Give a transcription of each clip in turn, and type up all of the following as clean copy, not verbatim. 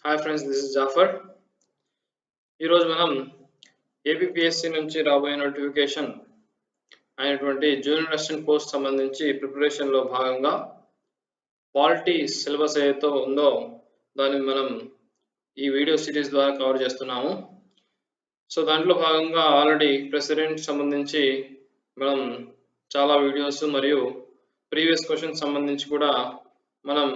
Hi friends, this is Jafar. ఈరోజు మనం APPSC నుంచి రాబోయే నోటిఫికేషన్ అయినటువంటి జూనియర్ అసిస్టెంట్ పోస్ట్ సంబంధించి ప్రిపరేషన్లో భాగంగా పాలిటీ సిలబస్ ఏదైతే ఉందో దాన్ని మనం ఈ వీడియో సిరీస్ ద్వారా కవర్ చేస్తున్నాము. సో దాంట్లో భాగంగా ఆల్రెడీ ప్రెసిడెంట్ సంబంధించి మనం చాలా వీడియోస్ మరియు ప్రీవియస్ క్వశ్చన్స్ సంబంధించి కూడా మనం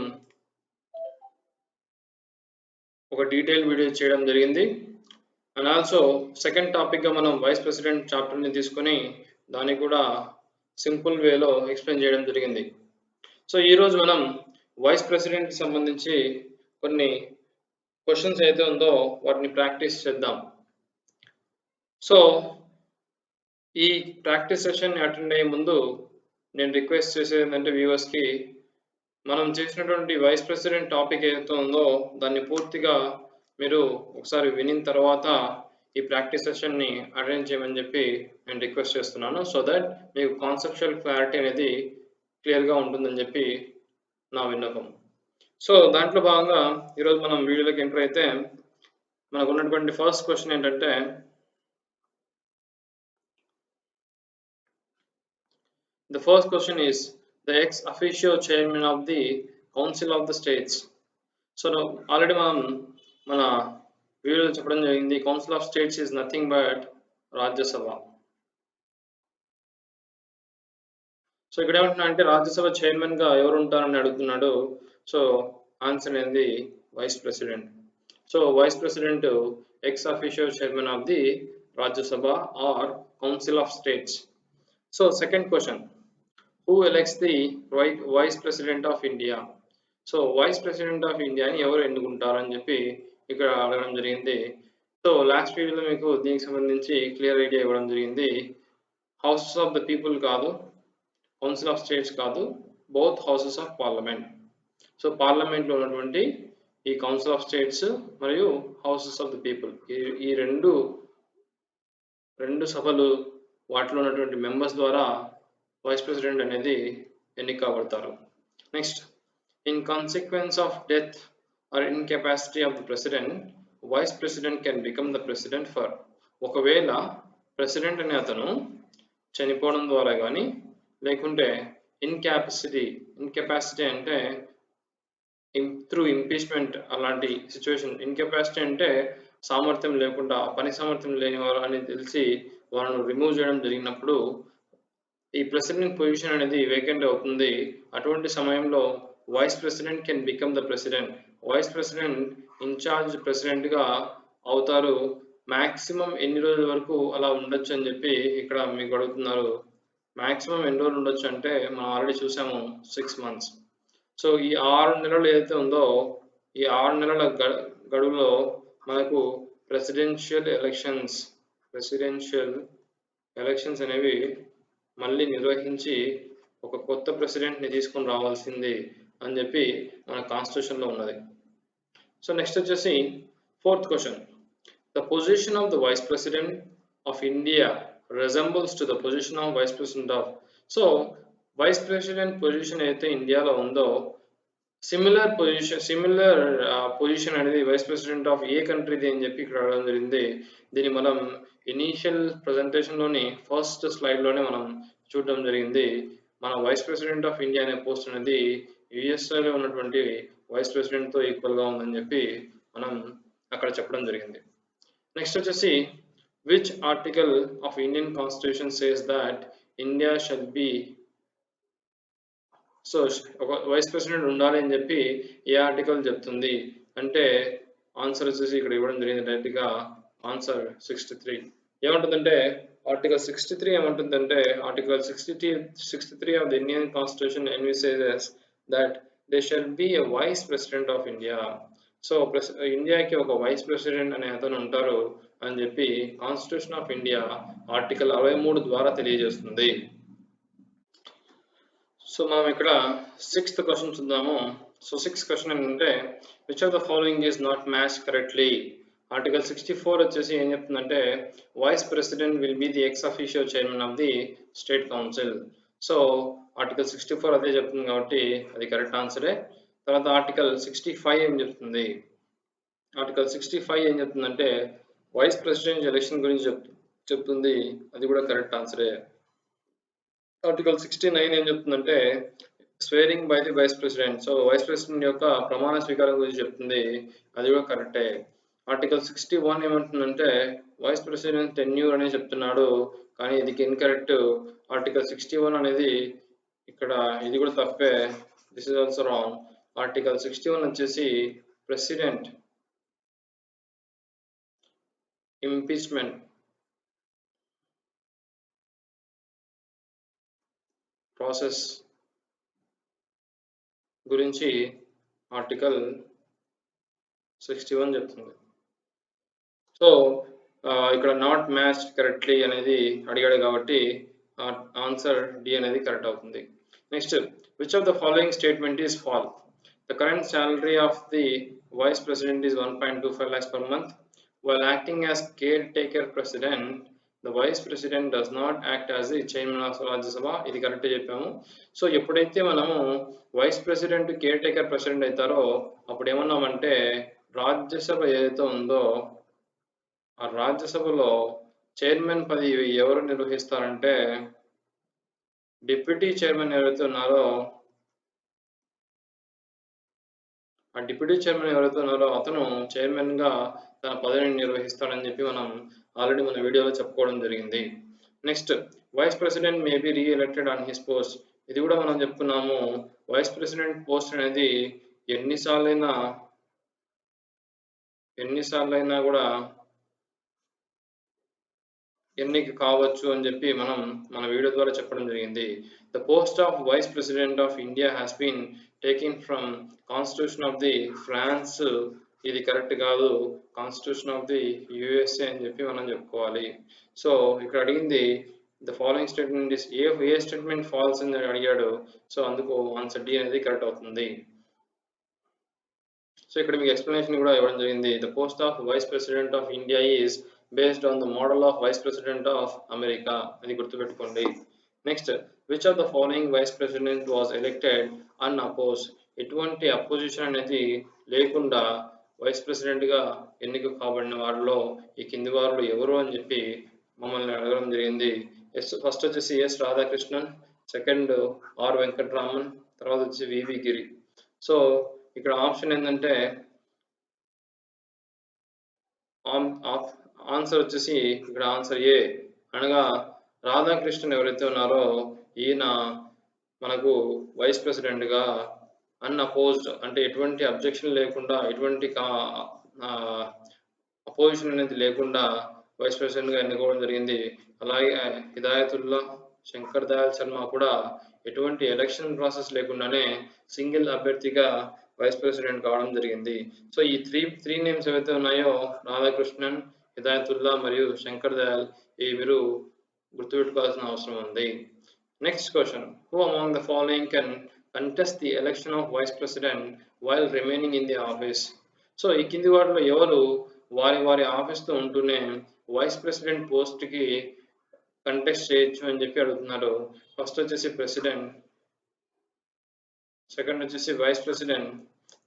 ఒక డీటెయిల్ వీడియో చేయడం జరిగింది. అండ్ ఆల్సో సెకండ్ టాపిక్గా మనం వైస్ ప్రెసిడెంట్ చాప్టర్ని తీసుకొని దాన్ని కూడా సింపుల్ వేలో ఎక్స్ప్లెయిన్ చేయడం జరిగింది. సో ఈరోజు మనం వైస్ ప్రెసిడెంట్కి సంబంధించి కొన్ని క్వశ్చన్స్ అయితే ఉందో వాటిని ప్రాక్టీస్ చేద్దాం. సో ఈ ప్రాక్టీస్ సెషన్ అటెండ్ అయ్యే ముందు నేను రిక్వెస్ట్ చేసేది ఏంటంటే వ్యూవర్స్కి, మనం చేసినటువంటి వైస్ ప్రెసిడెంట్ టాపిక్ ఏదైతే ఉందో దాన్ని పూర్తిగా మీరు ఒకసారి వినిన తర్వాత ఈ ప్రాక్టీస్ సెషన్ని అటెండ్ చేయమని చెప్పి నేను రిక్వెస్ట్ చేస్తున్నాను. సో దట్ మీకు కాన్సెప్చువల్ క్లారిటీ అనేది క్లియర్గా ఉంటుందని చెప్పి నా విన్నపం. సో దాంట్లో భాగంగా ఈరోజు మనం వీడియోలోకి ఎంటర్ అయితే మనకు ఉన్నటువంటి ఫస్ట్ క్వశ్చన్ ఏంటంటే, the first question is the ex officio chairman of the Council of the States. So already మనం మన వీడియోలో చెప్పడం జరిగింది, council of states is nothing but Rajya Sabha. So ఇక్కడ ఏమంటున్నా అంటే రాజ్యసభ చైర్మన్గా ఎవరు ఉంటారని అడుగుతున్నాడు. సో ఆన్సర్ అనేది vice president. So vice president ex officio chairman of the Rajya Sabha or council of states. So second question, who elects the vice president of India. So vice president of ఇండియాని ఎవరు ఎన్నుకుంటారని చెప్పి ఇక్కడ అడగడం జరిగింది. సో లాస్ట్ వీడియోలో మీకు దీనికి సంబంధించి క్లియర్ ఐడియా ఇవ్వడం జరిగింది. హౌసెస్ ఆఫ్ ద పీపుల్ కాదు, కౌన్సిల్ ఆఫ్ స్టేట్స్ కాదు, both houses of parliament. So పార్లమెంట్లో ఉన్నటువంటి ఈ కౌన్సిల్ ఆఫ్ స్టేట్స్ మరియు హౌసెస్ ఆఫ్ ద పీపుల్, ఈ రెండు సభలు వాటిలో ఉన్నటువంటి మెంబర్స్ ద్వారా వైస్ ప్రెసిడెంట్ అనేది ఎన్నిక కాబడతారు. Next, in consequence of death or incapacity of the president, vice president can become the president for. ఒకవేళ ప్రెసిడెంట్ అనే అతను చనిపోవడం ద్వారా కానీ లేకుంటే ఇన్కెపాసిటీ అంటే త్రూ ఇంపీచ్మెంట్ అలాంటి సిచ్యువేషన్, ఇన్కెపాసిటీ అంటే సామర్థ్యం లేకుండా, పని సామర్థ్యం లేని వారు అని తెలిసి వాళ్ళను రిమూవ్ చేయడం జరిగినప్పుడు ఈ ప్రెసిడెంట్ పొజిషన్ అనేది వేకెంట్ అవుతుంది. అటువంటి సమయంలో vice president can become the president. Vice president incharge ప్రెసిడెంట్గా అవుతారు. మ్యాక్సిమం ఎన్ని రోజుల వరకు అలా ఉండొచ్చు అని చెప్పి ఇక్కడ మీకు అడుగుతున్నారు. మ్యాక్సిమం ఎన్ని రోజులు ఉండొచ్చు అంటే మనం ఆల్రెడీ చూసాము 6 months. సో ఈ 6 నెలలు ఏదైతే ఉందో ఈ 6 నెలల గడువులో మనకు ప్రెసిడెన్షియల్ ఎలక్షన్స్ అనేవి మళ్ళీ నిర్వహించి ఒక కొత్త ప్రెసిడెంట్ని తీసుకొని రావాల్సింది అని చెప్పి మన కాన్స్టిట్యూషన్లో ఉన్నది. సో నెక్స్ట్ వచ్చేసి fourth question, the position of the vice president of India resembles to the position of vice president of. So vice president position అయితే ఇండియాలో ఉందో సిమిలర్ పొజిషన్ అనేది వైస్ ప్రెసిడెంట్ ఆఫ్ ఏ కంట్రీది అని చెప్పి ఇక్కడ అడగడం జరిగింది. దీన్ని మనం ఇనీషియల్ ప్రజెంటేషన్లోని ఫస్ట్ స్లైడ్లోనే మనం చూడడం జరిగింది. మన వైస్ ప్రెసిడెంట్ ఆఫ్ ఇండియా అనే పోస్ట్ అనేది యుఎస్ఏలో ఉన్నటువంటి వైస్ ప్రెసిడెంట్తో ఈక్వల్గా ఉందని చెప్పి మనం అక్కడ చెప్పడం జరిగింది. నెక్స్ట్ వచ్చేసి, which article of Indian constitution says that India shall be. So ఒక వైస్ ప్రెసిడెంట్ ఉండాలి అని చెప్పి ఏ ఆర్టికల్ చెప్తుంది అంటే ఆన్సర్ వచ్చేసి ఇక్కడ ఇవ్వడం జరిగింది డైరెక్ట్గా. ఆన్సర్ 63. ఏమంటుందంటే ఆర్టికల్ 63 ఏమంటుందంటే article 63 of the Indian constitution envisages that there shall be a vice president of India. So ఇండియాకి ఒక వైస్ ప్రెసిడెంట్ అనే అతను ఉంటారు అని చెప్పి కాన్స్టిట్యూషన్ ఆఫ్ ఇండియా ఆర్టికల్ 63 ద్వారా తెలియజేస్తుంది. సో మనం ఇక్కడ 6th క్వశ్చన్ చూద్దాము. సో 6th క్వశ్చన్ ఏంటంటే, which of the following is not match correctly. Article 64 వచ్చేసి ఏం చెప్తుందంటే vice president will be the ex officio chairman of the state council. So article 64 అదే చెప్తుంది కాబట్టి అది కరెక్ట్ ఆన్సరే. తర్వాత ఆర్టికల్ 65 ఏం చెప్తుంది, ఆర్టికల్ 65 ఏం చెప్తుందంటే వైస్ ప్రెసిడెంట్ ఎలక్షన్ గురించి చెప్తుంది. అది కూడా కరెక్ట్ ఆన్సరే. ఆర్టికల్ 69 ఏం చెప్తుందంటే swearing by the vice president. So vice president యొక్క ప్రమాణ స్వీకారం గురించి చెప్తుంది. అది కూడా కరెక్టే. ఆర్టికల్ 61 ఏమంటుందంటే వైస్ ప్రెసిడెంట్ టెన్యూర్ అని చెప్తున్నాడు, కానీ ఇది ఇన్కరెక్ట్. ఆర్టికల్ 61 అనేది ఇక్కడ ఇది కూడా తప్పే. This is also wrong. Article 61 వచ్చేసి ప్రెసిడెంట్ ఇంపీచ్మెంట్ ప్రాసెస్ గురించి ఆర్టికల్ 61 చెప్తుంది. సో ఇక్కడ నాట్ మ్యాచ్డ్ కరెక్ట్లీ అనేది అడిగాడు కాబట్టి ఆన్సర్ డి అనేది కరెక్ట్ అవుతుంది. Next, which of the following statement is fall? The current salary of the vice president is 1.25 lakhs per month. While acting as caretaker president, the vice president does not act as the chairman of Rajya Sabha. ఇది correct చెప్పాము. So ఎప్పుడైతే మనము vice president caretaker president అవుతారో అప్పుడు ఏమన్నామంటే రాజ్యసభ ఏదైతే ఉందో ఆ రాజ్యసభలో చైర్మన్ పదవి ఎవరు నిర్వహిస్తారంటే డిప్యూటీ చైర్మన్ ఎవరైతే ఉన్నారో అతను చైర్మన్ గా తన పదవిని నిర్వహిస్తాడని చెప్పి మనం ఆల్రెడీ మన వీడియోలో చెప్పుకోవడం జరిగింది. Next, vice president may be reelected on his post. ఇది కూడా మనం చెప్పుకున్నాము. వైస్ ప్రెసిడెంట్ పోస్ట్ అనేది ఎన్నిసార్లైనా కూడా ఎన్నిక కావచ్చు అని చెప్పి మనం మన వీడియో ద్వారా చెప్పడం జరిగింది. The post of vice president of India has been taking from constitution of the France. ఇది కరెక్ట్ కాదు, కాన్స్టిట్యూషన్ ఆఫ్ ది యుఎస్ఏ అని చెప్పి మనం చెప్పుకోవాలి. సో ఇక్కడ అడిగింది the following statement is a statement false అని అడిగాడు. సో అందుకు ఆన్సర్ డి అనేది కరెక్ట్ అవుతుంది. సో ఇక్కడ మీకు ఎక్స్ప్లెనేషన్ కూడా ఇవ్వడం జరిగింది. The post of vice president of India is based on the model of vice president of America. అది గుర్తుపెట్టుకోండి. Next, which of the following vice president was elected unopposed? ఎటువంటి అపోజిషన్ అనేది లేకుండా వైస్ ప్రెసిడెంట్ గా ఎన్నిక కాబడిన వారిలో ఈ కింది వారిలో ఎవరు అని చెప్పి మమ్మల్ని అడగడం జరిగింది. ఫస్ట్ వచ్చేసి S Radhakrishnan, second R Venkataraman, తర్వాత వచ్చి వివి గిరి. సో ఇక్కడ ఆప్షన్ ఏంటంటే ఆన్సర్ వచ్చేసి ఇక్కడ ఆన్సర్ ఏ, అనగా రాధాకృష్ణన్ ఎవరైతే ఉన్నారో ఈయన మనకు వైస్ ప్రెసిడెంట్ గా అన్అపోజ్డ్ అంటే ఎటువంటి అబ్జెక్షన్ లేకుండా ఎటువంటి అపోజిషన్ అనేది లేకుండా వైస్ ప్రెసిడెంట్ గా ఎన్నుకోవడం జరిగింది. అలాగే హిదాయతుల్లా, శంకర్ దయాళ్ శర్మ కూడా ఎటువంటి ఎలక్షన్ ప్రాసెస్ లేకుండానే సింగిల్ అభ్యర్థిగా వైస్ ప్రెసిడెంట్ కావడం జరిగింది. సో ఈ త్రీ నేమ్స్ ఏవైతే ఉన్నాయో రాధాకృష్ణన్, హిదాయతుల్లా మరియు శంకర్ దయాళ్, ఈ మీరు గుర్తుపెట్టుకోవాల్సిన అవసరం ఉంది. Next question, who among the following can contest the election of vice president while remaining in the office? So ఈ కింది వాటిలో ఎవరు వారి ఆఫీస్తో ఉంటూనే వైస్ ప్రెసిడెంట్ పోస్ట్ కి కంటెస్ట్ చేయొచ్చు అని చెప్పి అడుగుతున్నారు. ఫస్ట్ వచ్చేసి ప్రెసిడెంట్, సెకండ్ వచ్చేసి వైస్ ప్రెసిడెంట్,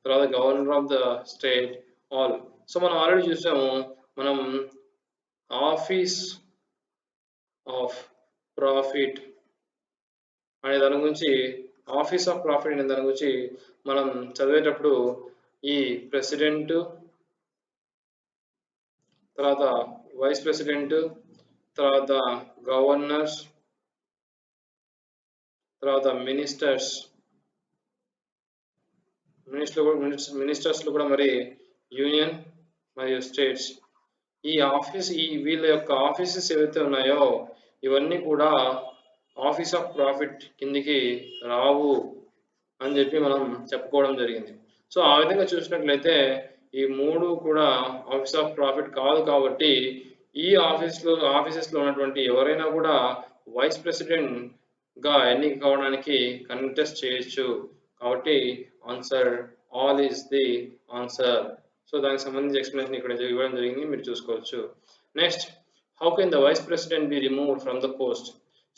తర్వాత governor of the state, all. So మనం ఆల్రెడీ చూసాము, మనం ఆఫీస్ ఆఫ్ ప్రాఫిట్ అనే దాని గురించి మనం చదివేటప్పుడు ఈ ప్రెసిడెంట్, తర్వాత వైస్ ప్రెసిడెంట్, తర్వాత గవర్నర్స్, తర్వాత మినిస్టర్స్ లో కూడా మరి యూనియన్ మరియు స్టేట్స్, వీళ్ళ యొక్క ఆఫీసెస్ ఏవైతే ఉన్నాయో ఇవన్నీ కూడా ఆఫీస్ ఆఫ్ ప్రాఫిట్ కిందికి రావు అని చెప్పి మనం చెప్పుకోవడం జరిగింది. సో ఆ విధంగా చూసినట్లయితే ఈ మూడు కూడా ఆఫీస్ ఆఫ్ ప్రాఫిట్ కాదు కాబట్టి ఈ ఆఫీసెస్ లో ఉన్నటువంటి ఎవరైనా కూడా వైస్ ప్రెసిడెంట్ గా ఎన్నిక కావడానికి కంటెస్ట్ చేయొచ్చు. కాబట్టి answer all is the answer. So దానికి సంబంధించి ఎక్స్ప్లెనేషన్ ఇక్కడ ఇవ్వడం జరిగింది, మీరు చూసుకోవచ్చు. Next, how can the vice president be removed from the post?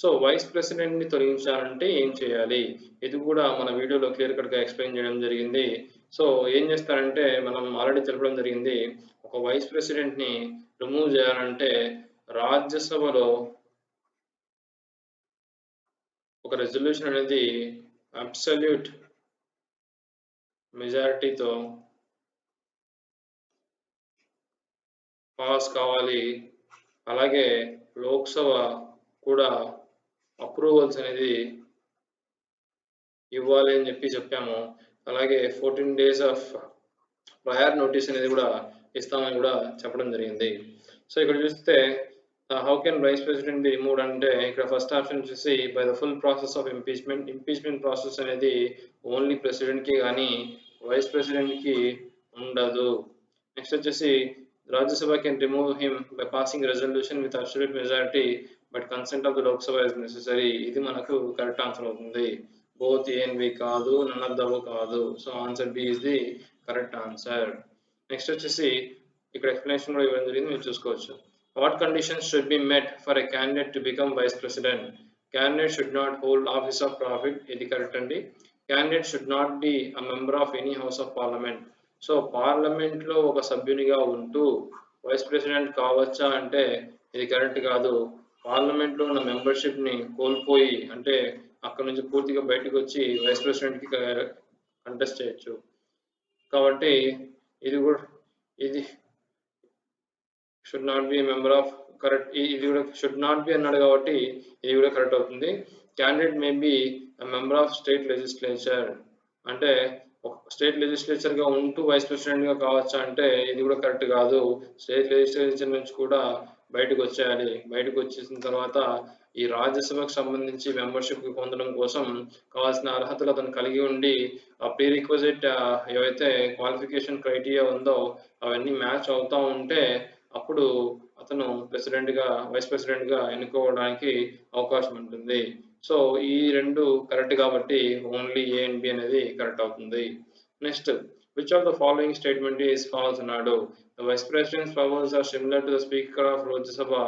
So vice president ని తొలగించాలంటే ఏం చేయాలి? ఇది కూడా మన వీడియోలో క్లియర్ కట్ గా ఎక్స్ప్లెయిన్ చేయడం జరిగింది. సో ఏం చేస్తారంటే మనం ఆల్రెడీ తెలపడం జరిగింది, ఒక వైస్ ప్రెసిడెంట్ని రిమూవ్ చేయాలంటే రాజ్యసభలో ఒక రెజల్యూషన్ అనేది అబ్సల్యూట్ మెజారిటీతో పాస్ కావాలి. అలాగే లోక్సభ కూడా అప్రూవల్స్ అనేది ఇవ్వాలి అని చెప్పాము. అలాగే 14 days ఆఫ్ ప్రయర్ నోటీస్ అనేది కూడా ఇస్తామని కూడా చెప్పడం జరిగింది. సో ఇక్కడ చూస్తే how can vice president be removed అంటే ఇక్కడ ఫస్ట్ ఆప్షన్ వచ్చేసి by the full process of impeachment process అనేది ఓన్లీ ప్రెసిడెంట్కి కానీ వైస్ ప్రెసిడెంట్కి ఉండదు. నెక్స్ట్ వచ్చేసి Rajya Sabha can remove him by passing resolution with absolute majority but consent of the Lok Sabha is necessary. ఇది మనకు కరెక్ట్ ఆన్సర్ అవుతుంది. బోత్ ఏ అండ్ బి కాదు, నన్ ఆఫ్ ద కాదు. So answer B is the correct answer. Next వచ్చేసి ఇక్కడ explanation కూడా ఇవ్వడం జరిగింది, మీరు చూసుకోవచ్చు. What conditions should be met for a candidate to become vice president? Candidate should not hold office of profit, ఇది correct అండి. Candidate should not be a member of any house of parliament. So parliament లో ఒక సభ్యునిగా ఉంటూ vice president కావచ్చా అంటే ఇది correct కాదు. Parliament లో ఉన్న మెంబర్షిప్ ని కోల్పోయి అంటే అక్కడ నుంచి పూర్తిగా బయటకు వచ్చి వైస్ ప్రెసిడెంట్ కి కంటెస్ట్ చేయొచ్చు. కాబట్టి ఇది కూడా ఇది should not B member of correct, ఇది కూడా షుడ్ నాట్ బి అన్నాడు కాబట్టి ఇది కూడా కరెక్ట్ అవుతుంది. Candidate may be member of state legislature అంటే స్టేట్ లెజిస్లేచర్ గా ఉంటూ వైస్ ప్రెసిడెంట్ గా కావచ్చా అంటే ఇది కూడా కరెక్ట్ కాదు. స్టేట్ లెజిస్లేచర్ నుంచి కూడా బయటకు వచ్చేయాలి. బయటకు వచ్చేసిన తర్వాత ఈ రాజ్యసభకు సంబంధించి మెంబర్షిప్ పొందడం కోసం కావాల్సిన అర్హతలు అతను కలిగి ఉండి ఆ ప్రీ రిక్వజిట్ ఏవైతే క్వాలిఫికేషన్ క్రైటీరియా ఉందో అవన్నీ మ్యాచ్ అవుతా ఉంటే అప్పుడు అతను వైస్ ప్రెసిడెంట్ గా ఎన్నుకోవడానికి అవకాశం ఉంటుంది. సో ఈ రెండు కరెక్ట్ కాబట్టి ఓన్లీ ఏ అండ్ బి అనేది కరెక్ట్ అవుతుంది. Next, which of the following statement is false అన్నాడు. The vice president's powers are similar to the speaker of Lok Sabha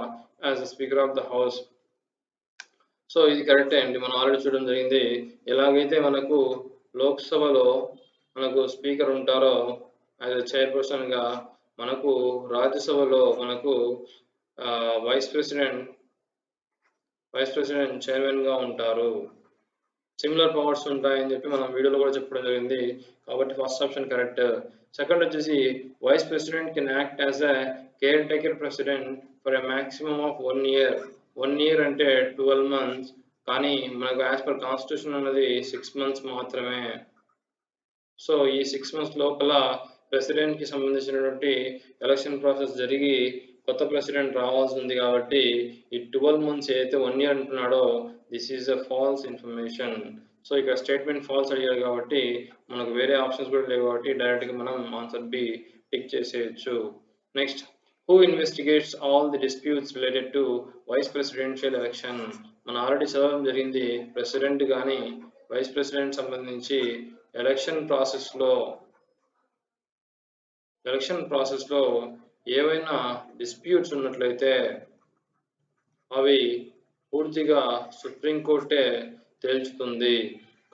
as the speaker of the house. So ఇది కరెక్టే అండి, మనం already చూడడం జరిగింది. ఎలాగైతే మనకు లోక్సభలో మనకు స్పీకర్ ఉంటారో యాజ్ చైర్పర్సన్ గా, మనకు రాజ్యసభలో మనకు వైస్ ప్రెసిడెంట్ చైర్మన్ గా ఉంటారు. సిమిలర్ పవర్స్ ఉంటాయని చెప్పి మనం వీడియోలో కూడా చెప్పడం జరిగింది. కాబట్టి ఫస్ట్ ఆప్షన్ కరెక్ట్. సెకండ్ వచ్చేసి vice president can act as a caretaker president for a maximum of 1 year. 1 year అంటే 12 months, కానీ మనకు యాజ్ పర్ కాన్స్టిట్యూషన్ అన్నది 6 months మాత్రమే. సో ఈ 6 months లోపల ప్రెసిడెంట్ కి సంబంధించినటువంటి ఎలక్షన్ ప్రాసెస్ జరిగి కొత్త ప్రెసిడెంట్ రావాల్సి ఉంది. కాబట్టి ఈ 12 months ఏదైతే 1 year అంటున్నాడో this is a false information. So ఇక్కడ స్టేట్మెంట్ ఫాల్స్ అడిగారు కాబట్టి మనకు వేరే ఆప్షన్స్ కూడా లేవు కాబట్టి డైరెక్ట్ గా మనం ఆన్సర్ బి టిక్ చేసేయచ్చు. Next, who investigates all the disputes related to vice presidential election? మనం ఆల్రెడీ చదవడం జరిగింది. ప్రెసిడెంట్ కానీ వైస్ ప్రెసిడెంట్ సంబంధించి ఎలక్షన్ ప్రాసెస్ లో ఏవైనా డిస్ప్యూట్స్ ఉన్నట్లయితే అవి పూర్తిగా సుప్రీంకోర్టే తేల్చుతుంది.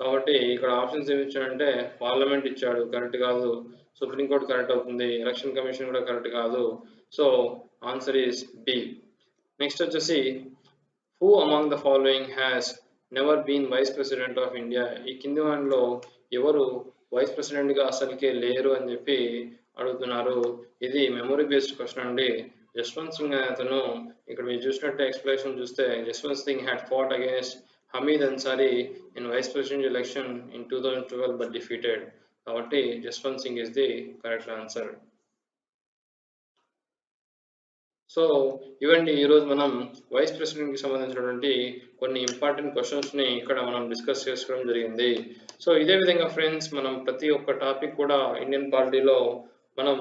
కాబట్టి ఇక్కడ ఆప్షన్స్ ఏమి ఇచ్చాడంటే పార్లమెంట్ ఇచ్చాడు, కరెక్ట్ కాదు. సుప్రీంకోర్టు కరెక్ట్ అవుతుంది. ఎలక్షన్ కమిషన్ కూడా కరెక్ట్ కాదు. So answer is B. Next వచ్చేసి who among the following has never been vice president of India? ఈ కింది వాటిలో ఎవరు వైస్ ప్రెసిడెంట్ గా అసలుకే లేరు అని చెప్పి అడుగుతున్నారు. ఇది మెమొరీ బేస్డ్ క్వశ్చన్ అండి. జస్వంత్ సింగ్ అనే అతను, ఇక్కడ మీరు చూసినట్టు ఎక్స్ప్లెనేషన్ చూస్తే Jaswant Singh had fought against Hamid Ansari in vice president election in 2012 but defeated. కాబట్టి Jaswant Singh is the correct answer. So ఇవండి ఈరోజు మనం వైస్ ప్రెసిడెంట్ కి సంబంధించినటువంటి కొన్ని ఇంపార్టెంట్ క్వశ్చన్స్ ని ఇక్కడ మనం డిస్కస్ చేసుకోవడం జరిగింది. సో ఇదే విధంగా ఫ్రెండ్స్, మనం ప్రతి ఒక్క టాపిక్ కూడా ఇండియన్ పాలిటీలో మనం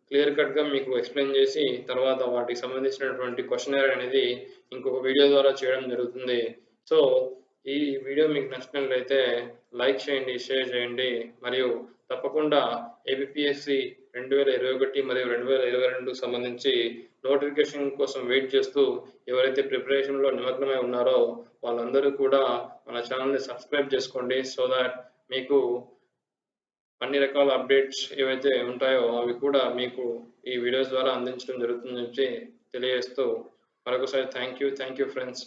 క్లియర్ కట్ గా మీకు ఎక్స్ప్లెయిన్ చేసి తర్వాత వాటికి సంబంధించినటువంటి క్వశ్చనర్ అనేది ఇంకొక వీడియో ద్వారా చేయడం జరుగుతుంది. సో ఈ వీడియో మీకు నచ్చినట్లయితే లైక్ చేయండి, షేర్ చేయండి, మరియు తప్పకుండా ఏబిపిఎస్సి 2021 మరియు 2022 సంబంధించి నోటిఫికేషన్ కోసం వెయిట్ చేస్తూ ఎవరైతే ప్రిపరేషన్లో నిమగ్నమై ఉన్నారో వాళ్ళందరూ కూడా మన ఛానల్ని సబ్స్క్రైబ్ చేసుకోండి. సో దాట్ మీకు అన్ని రకాల అప్డేట్స్ ఏవైతే ఉంటాయో అవి కూడా మీకు ఈ వీడియోస్ ద్వారా అందించడం జరుగుతుందని చెప్పి తెలియజేస్తూ మరొకసారి థ్యాంక్ యూ ఫ్రెండ్స్.